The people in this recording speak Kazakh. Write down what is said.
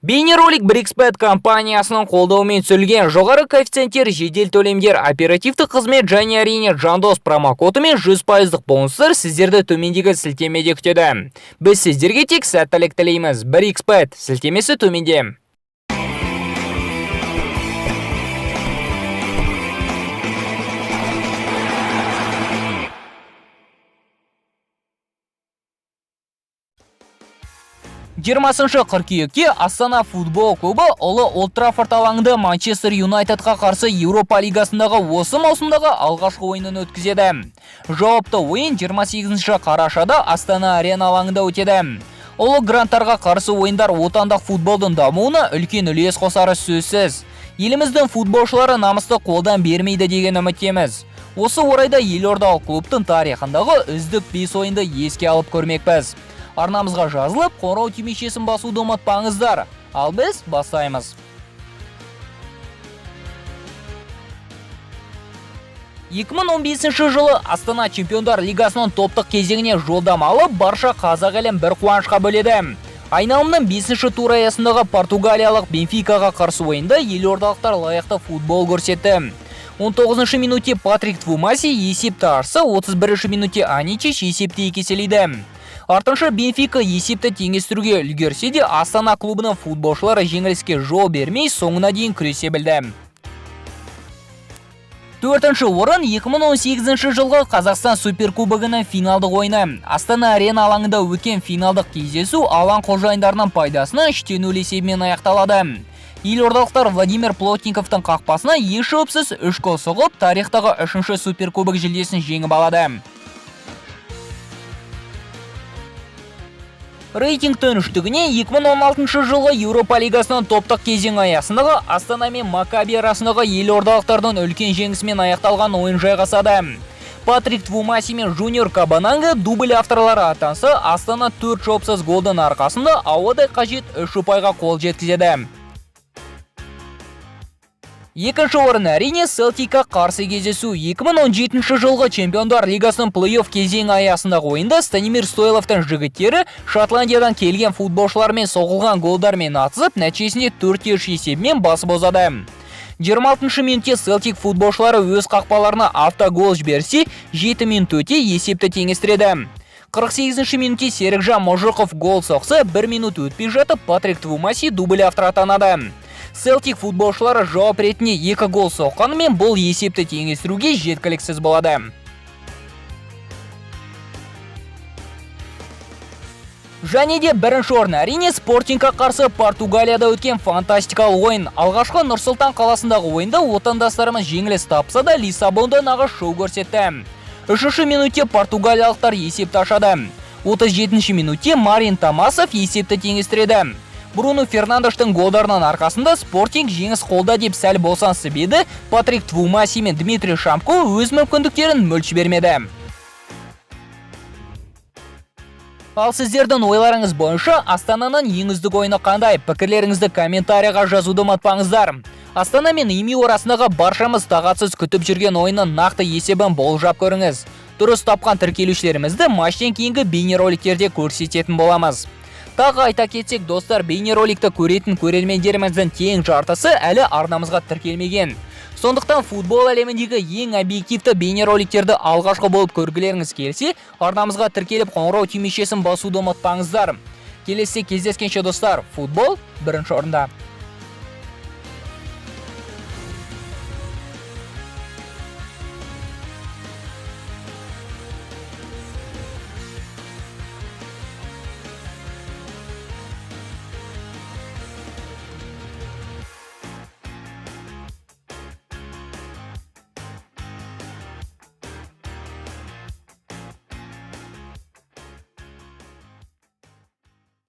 Бейнеролик Brixbet компаниясының қолдауымен түсірілген жоғары коэффициенттер, жедел төлемдер, оперативті қызмет және әрине жандос промокодымен 100% бонустар сіздерді төмендегі сілтемеде күтеді. Біз сіздерге тек сәттілік тілейміз. Brixbet сілтемесі төменде. Жиырмасыншы қыркүйекте Астана футбол клубы ұлы Олд Траффорд алаңында Манчестер Юнайтедқа қарсы Еуропа лигасындағы осы маусымдағы алғашқы ойынын өткізеді. Жауапты ойын 28 қарашада Астана арена алаңында өтеді. Ұлы гранттарға қарсы ойындар отандық футболдың дамуына үлкен үлес қосары сөзсіз. Еліміздің футболшылары намысты қолдан бермейді деген үміттеміз. Осы орайда елордалық клубтың тарихындағы үздік 5 ойынды еске алып көрмекпіз. Арнамызға жазылып, қоңырау түймешесін басуды ұмытпаңыздар. Ал біз бастаймыз. 2015 жылы Астана Чемпиондар Лигасының топтық кезеңіне жолдамалы барша қазақ елін бір қуанышқа бөледі. Айналымның 5-ші тур аясындағы португалиялық Бенфикаға қарсы ойында елордалықтар лайықты футбол көрсетті. 19-ші минутте Патрик Твумаси есепті ашса, 31-ші минутте Аничич есепті екеселейді. Артынша Бенфика есепті теңестіруге үлгерсе де Астана клубының футболшылары жеңіліске жол бермей соңына дейін күресе білді. 4-ші орын 2018 жылғы Қазақстан суперкубогының финалдық ойыны. Астана арена алаңында өткен финалдық кездесу алаң қожайындарының пайдасына 3-0 есебімен аяқталады. Елордалықтар Владимир Плотниковтың қақпасына еш жауапсыз 3 гол соғып, тарихтағы 3-ші суперкубок жүлдесін жеңіп алады. Рейтингтің үштігіне 2016 жылғы Еуропа лигасының топтық кезең аясындағы Астана мен Маккаби арасындағы елордалықтардың үлкен жеңісімен аяқталған ойын жайғасады. Патрик Твумаси мен Жуниор Кабананга дубль авторлары атанса, Астана 4 жауапсыз голдың арқасында ауадай қажет 3 ұпайға қол жеткізеді. Екінші орын әрине Селтикқа қарсы кездесу. 2017 жылғы Чемпиондар Лигасының плей-офф кезең аясындағы ойында Станимир Стойловтың жігіттері Шотландиядан келген футболшылармен соғылған голдармен атысып, нәтижесінде 4-3 есебімен басып озады. 26-шы минутте Селтик футболшылары өз қақпаларына автогол жіберсе, 7 минут өте есепті теңестіреді. 48-ші минутте Серікжан Можықов гол соқса, 1 минут өтпей жатып Патрик Твумаси дубль автор атанады. Селтик футболшылары жауап ретінде 2 гол соққанымен бұл есепті теңестіруге жеткіліксіз болады. Және де бірінші орын әрине Спортингқа қарсы Португалияда өткен фантастикалық ойын. Алғашқы Нұр-Сұлтан қаласындағы ойында отандастарымыз жеңіліс тапса да Лиссабонда нағыз шоу көрсетті. 3-ші минутте португалиялықтар есепті ашады. 37-ші минутте Марин Томасов есепті теңестіреді. Бруно Фернандештің голдарының арқасында Спортинг жеңіс қолда деп сәл босаңсып еді, Патрик Твумаси мен Дмитрий Шамко өз мүмкіндіктерін мүлт жібермеді. Ал сіздердің ойларыңыз бойынша Астананың ең үздік ойыны қандай? Пікірлеріңізді комментарияға жазуды ұмытпаңыздар. Астана мен ИМИ арасындағы баршамыз тағатсыз күтіп жүрген ойынның нақты есебін болжап көріңіз. Дұрыс тапқан тіркелушілерімізді матчтен кейінгі бейнероликтерде көрсететін боламыз. Тағы айта кетсек, достар, бейнероликті көретін көрермендеріміздің тең жартысы әлі арнамызға тіркелмеген. Сондықтан футбол әлеміндегі ең объективті бейнероликтерді алғашқы болып көргілеріңіз келсе, арнамызға тіркеліп қоңырау түймешесін басуды ұмытпаңыздар. Келесі кездескенше достар, футбол бірінші орында.